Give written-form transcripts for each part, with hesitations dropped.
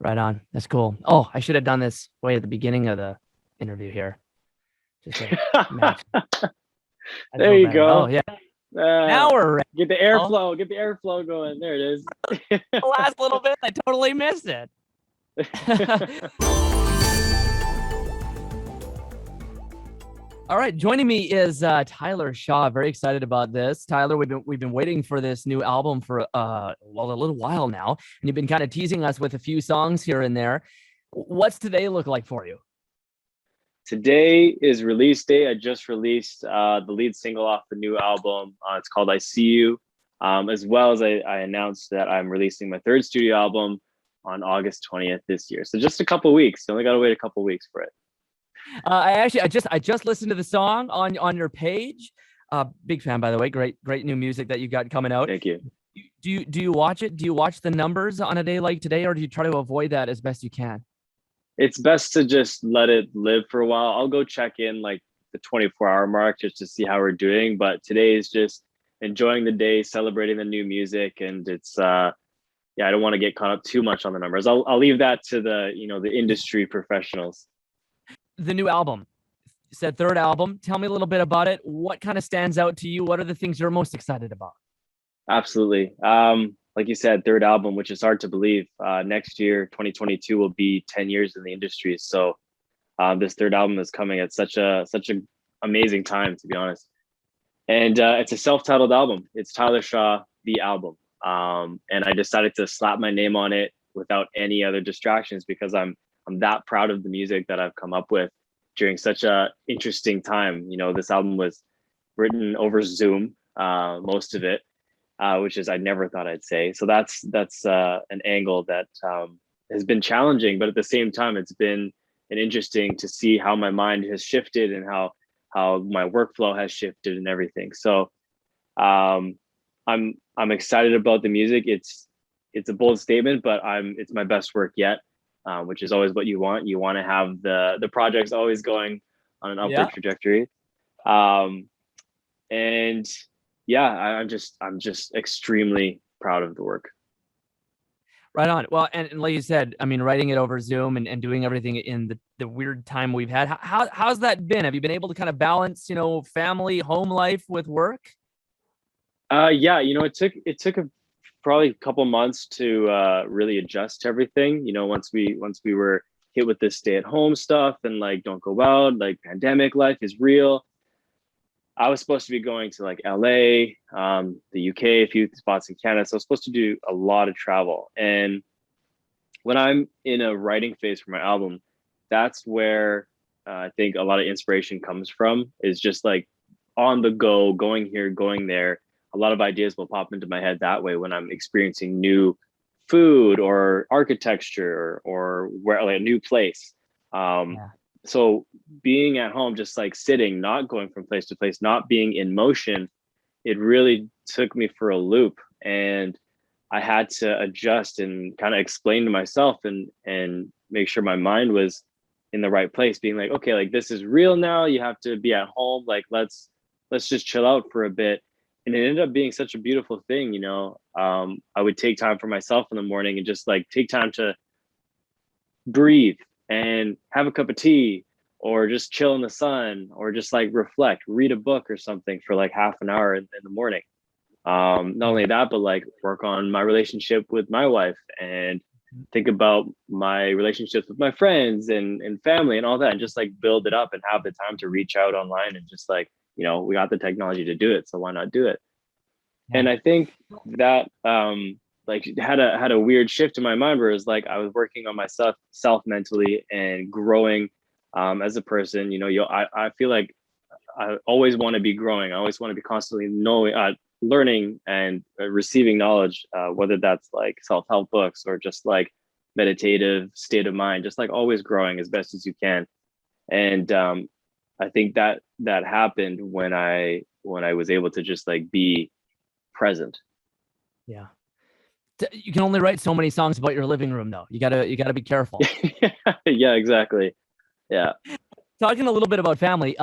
Right on. That's cool. Oh, I should have done this way at the beginning of the interview here. Just to match. I There feel you better. Oh go. yeah. Uh, Now we're ready. get the Oh, airflow. Get the airflow going. There it is. the last little bit, I totally missed it. All right, joining me is Tyler Shaw. Very excited about this. Tyler, we've been waiting for this new album for a little while now, and you've been kind of teasing us with a few songs here and there. What's today look like for you? Today is release day. I just released the lead single off the new album. It's called "I See You," as well as I announced that I'm releasing my third studio album on August 20th this year. So just a couple weeks. You only got to wait a couple weeks for it. I just listened to the song on your page. Big fan, by the way. Great new music that you got coming out. Thank you. Do you watch it? Do you watch the numbers on a day like today, or do you try to avoid that as best you can? It's best to just let it live for a while. I'll go check in like the 24-hour mark just to see how we're doing. But today is just enjoying the day, celebrating the new music, and it's yeah, I don't want to get caught up too much on the numbers. I'll leave that to the industry professionals. The new album, you said third album. Tell me a little bit about it. What kind of stands out to you? What are the things you're most excited about? Absolutely. Like you said, third album, which is hard to believe. Next year, 2022, will be 10 years in the industry. So this third album is coming at such a amazing time, to be honest. And it's a self-titled album. It's Tyler Shaw, the album. And I decided to slap my name on it without any other distractions because I'm that proud of the music that I've come up with during such a interesting time. This album was written over Zoom, most of it, which is I never thought I'd say. So that's an angle that has been challenging, but at the same time, it's been an interesting to see how my mind has shifted and how my workflow has shifted and everything. So um, I'm excited about the music. It's a bold statement, but it's my best work yet, which is always what you want. You want to have the projects always going on an upward Yeah. trajectory. Um, and yeah, I'm just extremely proud of the work. Right on. Well, and like you said, I mean, writing it over Zoom and doing everything in the weird time we've had. How's that been? Have you been able to kind of balance, family, home life with work? Yeah, it took probably a couple months to really adjust to everything. Once we were hit with this stay at home stuff and like don't go out, like pandemic life is real. I was supposed to be going to like LA, the UK, a few spots in Canada. So I was supposed to do a lot of travel. And when I'm in a writing phase for my album, that's where I think a lot of inspiration comes from, is just like on the go, going here, going there. A lot of ideas will pop into my head that way when I'm experiencing new food or architecture or where like a new place. Um, Yeah. so being at home, just like sitting, not going from place to place, not being in motion, it really took me for a loop. And I had to adjust and kind of explain to myself and make sure my mind was in the right place, being like, okay, like this is real now. You have to be at home. Like let's just chill out for a bit. And it ended up being such a beautiful thing. I would take time for myself in the morning and just like take time to breathe and have a cup of tea or just chill in the sun or just like reflect, read a book or something for like half an hour in the morning. Not only that, but like work on my relationship with my wife and think about my relationships with my friends and family and all that, and just like build it up and have the time to reach out online and just like, we got the technology to do it, so why not do it? Yeah. And I think that like had a weird shift in my mind where it's like I was working on myself self mentally and growing as a person. I feel like I always want to be growing. I always want to be constantly knowing, learning, and receiving knowledge, whether that's like self-help books or just like meditative state of mind, just like always growing as best as you can. And I think that happened when I was able to just like be present. Yeah. You can only write so many songs about your living room, though. You gotta be careful. Yeah, exactly. Yeah. Talking a little bit about family.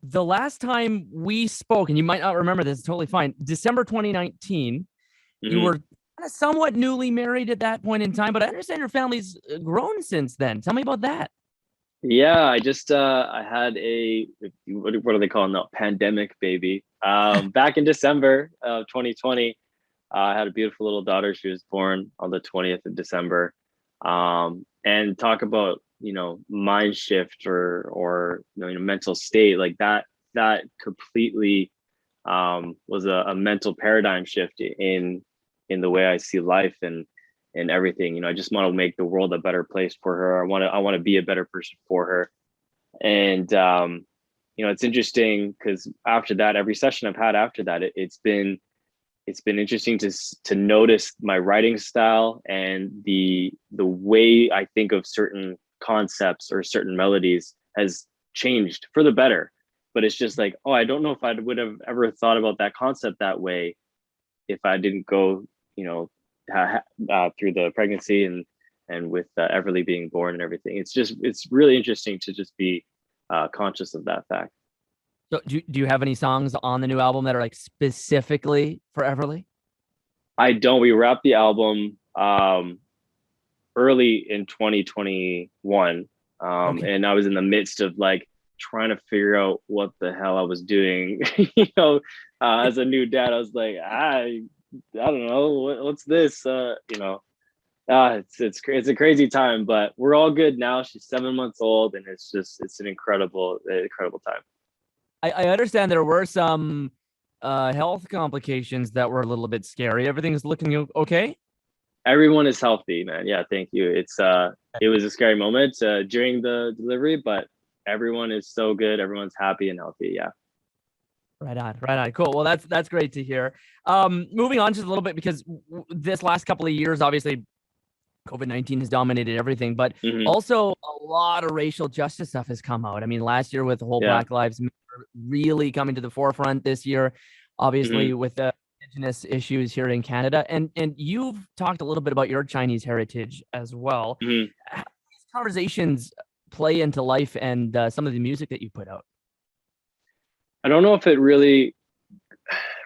The last time we spoke, and you might not remember this, it's totally fine. December 2019, you Hmm. were kind of somewhat newly married at that point in time, but I understand your family's grown since then. Tell me about that. Yeah, I just I had a what do they call it now? Pandemic baby. Back in December of 2020, I had a beautiful little daughter. She was born on the 20th of December. And talk about, mind shift or mental state like that completely was a mental paradigm shift in the way I see life and everything. I just want to make the world a better place for her. I want to be a better person for her. And it's interesting because after that, every session I've had after that, it's been interesting to notice my writing style and the way I think of certain concepts or certain melodies has changed for the better. But it's just like, oh, I don't know if I would have ever thought about that concept that way if I didn't go, you know, through the pregnancy and with Everly being born and everything. It's really interesting to just be conscious of that fact. So do you have any songs on the new album that are like specifically for Everly? I don't. We wrapped the album early in 2021, Okay. and I was in the midst of like trying to figure out what the hell I was doing. As a new dad, I was like, I don't know what's this. It's a crazy time, but we're all good now. She's 7 months old, and it's an incredible time. I understand there were some health complications that were a little bit scary. Everything's looking okay? Everyone is healthy, man. Yeah, thank you. It was a scary moment during the delivery, but everyone is so good. Everyone's happy and healthy. Yeah. Right on, right on. Cool. Well, that's great to hear. Moving on just a little bit because this last couple of years, obviously, COVID-19 has dominated everything, but Hmm. also a lot of racial justice stuff has come out. I mean, last year with the whole Yeah. Black Lives Matter really coming to the forefront this year, obviously Hmm. with the indigenous issues here in Canada. And you've talked a little bit about your Chinese heritage as well. Hmm. How do these conversations play into life and some of the music that you put out? I don't know if it really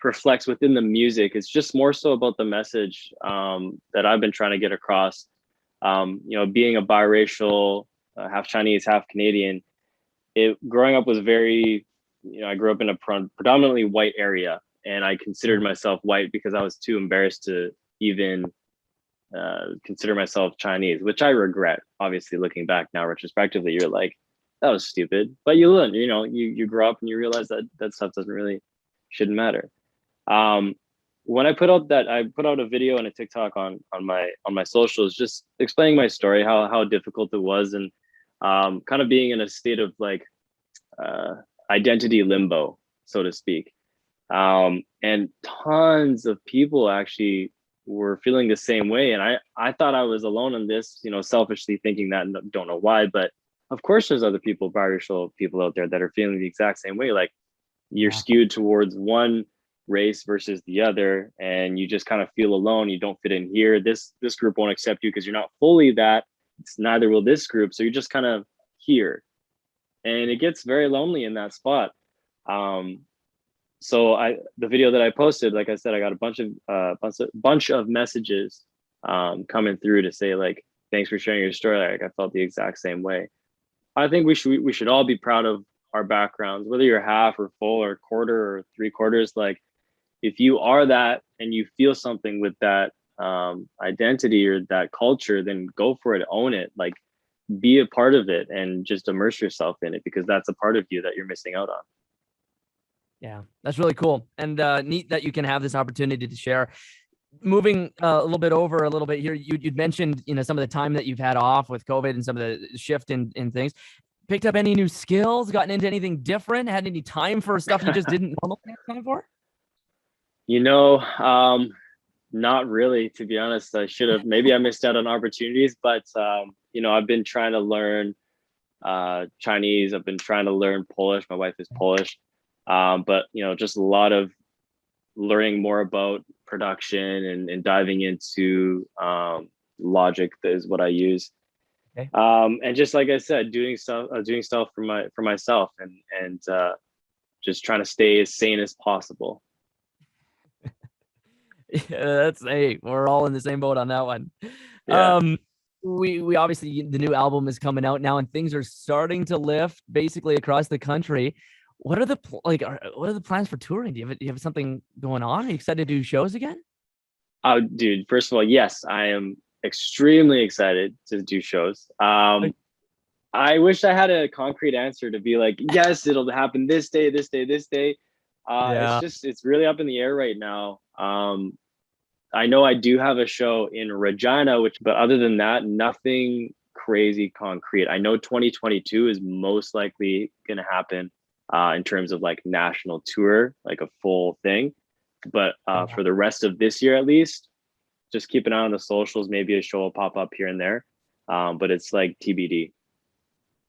reflects within the music. It's just more so about the message that I've been trying to get across. Being a biracial, half Chinese, half Canadian, it growing up was very, I grew up in a predominantly white area, and I considered myself white because I was too embarrassed to even consider myself Chinese, which I regret. Obviously, looking back now retrospectively, you're like, that was stupid. But you learn, you grow up and you realize that that stuff doesn't really shouldn't matter. Um, when I put out a video and a TikTok on my socials, just explaining my story, how difficult it was, and kind of being in a state of like uh, identity limbo, so to speak. And tons of people actually were feeling the same way, and I thought I was alone in this, selfishly thinking that, and don't know why, but of course there's other people, biracial people out there that are feeling the exact same way. Like you're Yeah. skewed towards one race versus the other, and you just kind of feel alone. You don't fit in here. This group won't accept you because you're not fully that. It's neither will this group, so you're just kind of here, and it gets very lonely in that spot. um so the video that I posted, like I said, I got a bunch of messages coming through to say like, thanks for sharing your story. Like I felt the exact same way. I think we should all be proud of our backgrounds, whether you're half or full or quarter or three quarters. Like if you are that and you feel something with that identity or that culture, then go for it, own it, like be a part of it and just immerse yourself in it, because that's a part of you that you're missing out on. Yeah, that's really cool and neat that you can have this opportunity to share. Moving a little bit over a little bit here, you'd mentioned some of the time that you've had off with COVID and some of the shift in things. Picked up any new skills? Gotten into anything different? Had any time for stuff you just didn't normally have time for? you know Not really, to be honest. I should have, maybe I missed out on opportunities, but I've been trying to learn Chinese. I've been trying to learn Polish. My wife is Polish. But just a lot of learning more about production and diving into logic is what I use. Okay. And just like I said, doing stuff for myself, and just trying to stay as sane as possible. Yeah, that's hey, we're all in the same boat on that one. Yeah. Um, we obviously the new album is coming out now, and things are starting to lift basically across the country. What are the what are the plans for touring? Do you have something going on? Are you excited to do shows again? Oh, dude. First of all, yes, I am extremely excited to do shows. Like, I wish I had a concrete answer to be like, yes, it'll happen this day, this day, this day. yeah, It's really up in the air right now. I know I do have a show in Regina, but other than that, nothing crazy concrete. I know 2022 is most likely going to happen in terms of like national tour, like a full thing. But yeah, for the rest of this year, at least, just keep an eye on the socials. Maybe a show will pop up here and there. But it's like TBD.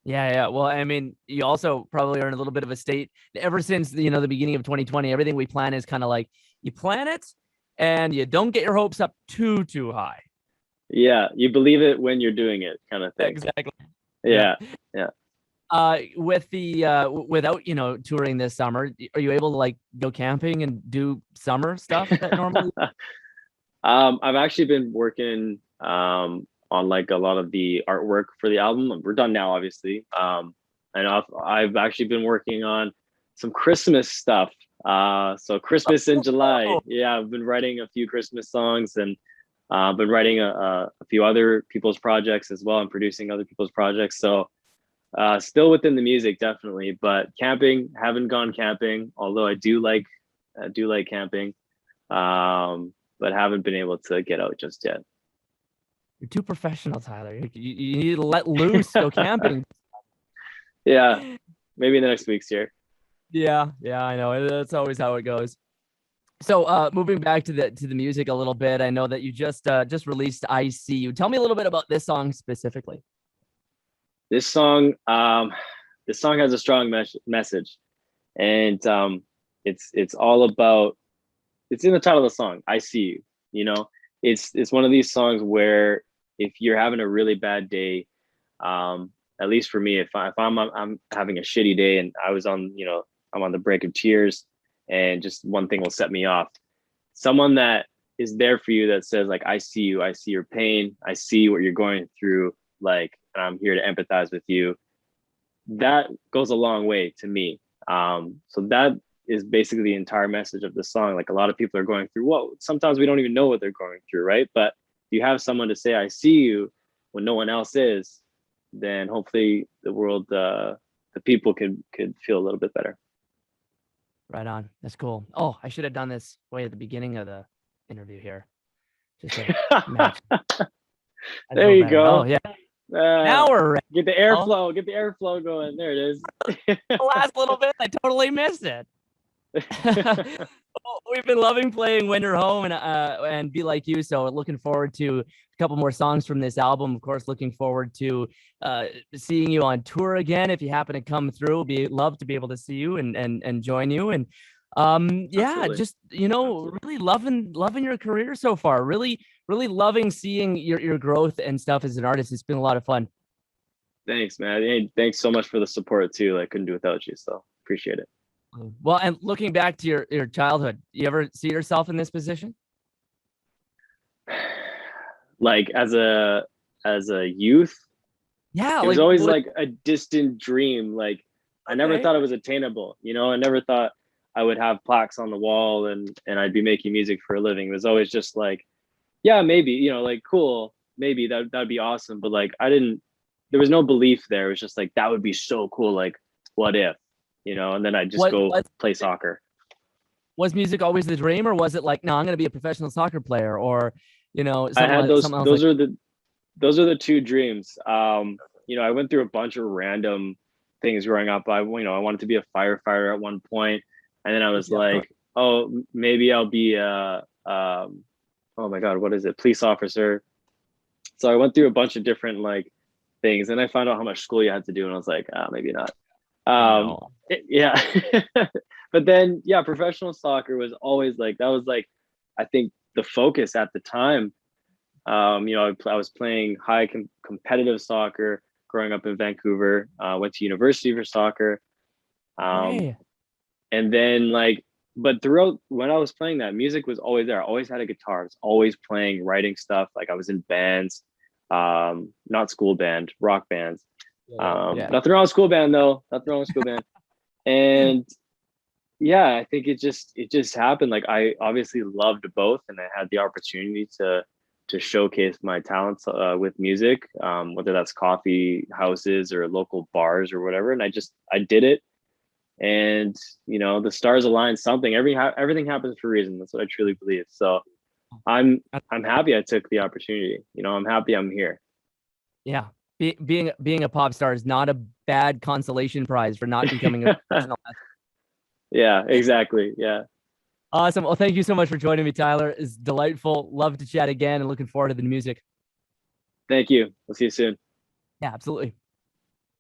yeah. Well, I mean, you also probably are in a little bit of a state ever since the beginning of 2020. Everything we plan is kind of like you plan it, and you don't get your hopes up too high. Yeah, you believe it when you're doing it, kind of thing. Exactly. Yeah. Yeah, yeah. With the without touring this summer, are you able to like go camping and do summer stuff that normally? I've actually been working on like a lot of the artwork for the album. We're done now, obviously. And I've actually been working on some Christmas stuff. So Christmas in July. Oh, Yeah, I've been writing a few Christmas songs and been writing a few other people's projects as well and producing other people's projects. So still within the music, definitely. But camping, haven't gone camping, although I do like camping. But haven't been able to get out just yet. you're too professional, Tyler. You need to let loose, go camping. Yeah, maybe in the next week's here. Yeah, I know. That's always how it goes. So, moving back to the music a little bit, I know that you just released "I See You." Tell me a little bit about this song specifically. This song, this song has a strong message, and it's all about. It's in the title of the song. I see you. You know, it's one of these songs where if you're having a really bad day, at least for me, if I'm having a shitty day and I was on, I'm on the brink of tears, and just one thing will set me off. Someone that is there for you that says like, I see you, I see your pain, I see what you're going through, like, and I'm here to empathize with you. That goes a long way to me. So that is basically the entire message of the song. Like a lot of people are going through, well, sometimes we don't even know what they're going through, right? But you have someone to say, I see you when no one else is, then hopefully the world, the people could feel a little bit better. Right on. That's cool. Oh, I should have done this way at the beginning of the interview here, just to match a There little you better. Oh go. yeah. Uh, Now we're ready. Oh, get the airflow going. There it the last little bit, I totally missed it. is. Well, we've been loving playing Winter Home and Be Like You. So looking forward to a couple more songs from this album. Of course, looking forward to seeing you on tour again. If you happen to come through, be love to be able to see you and join you. And yeah, Absolutely. just really loving your career so far. Really loving seeing your growth and stuff as an artist. It's been a lot of fun. Thanks, man. Hey, thanks so much for the support too. I couldn't do without you, so appreciate it. Well, and looking back to your childhood, you ever see yourself in this position? Like as a youth, Yeah, it was like always what? like a distant dream. Like I never Okay. thought it was attainable. I never thought I would have plaques on the wall and I'd be making music for a living. It was always just like, yeah, maybe, like cool, maybe that'd be awesome. But like I didn't there was no belief there. It was just like that would be so cool. Like, what if? And then I'd just What go was play soccer. was music always the dream, or was it like, no, I'm going to be a professional soccer player, or I had something else like? those are the two dreams. I went through a bunch of random things growing up. I wanted to be a firefighter at one point, and then I was Yeah, of course. like, oh, maybe I'll be oh my God, what is it? Police officer. So I went through a bunch of different like things, and I found out how much school you had to do, and I was like, maybe not. I know. Yeah. But then, yeah, professional soccer was always like, that was like, I think the focus at the time. I was playing high competitive soccer growing up in Vancouver. Went to university for soccer. Um, Okay. and then like but throughout when I was playing that, music was always there. I always had a guitar. I was always playing, writing stuff. Like I was in bands, not school band, rock bands. Yeah. Nothing wrong with school band though. Nothing wrong with school band. And yeah, I think it just happened. Like I obviously loved both, and I had the opportunity to showcase my talents with music, whether that's coffee houses or local bars or whatever. And I did it, and the stars aligned. Something everything happens for a reason. That's what I truly believe. So I'm happy I took the opportunity. I'm happy I'm here. Yeah. Being a pop star is not a bad consolation prize for not becoming a professional. Yeah, exactly. Yeah. Awesome. Well, thank you so much for joining me, Tyler. It's delightful. Love to chat again and looking forward to the music. Thank you. We'll see you soon. Yeah, absolutely.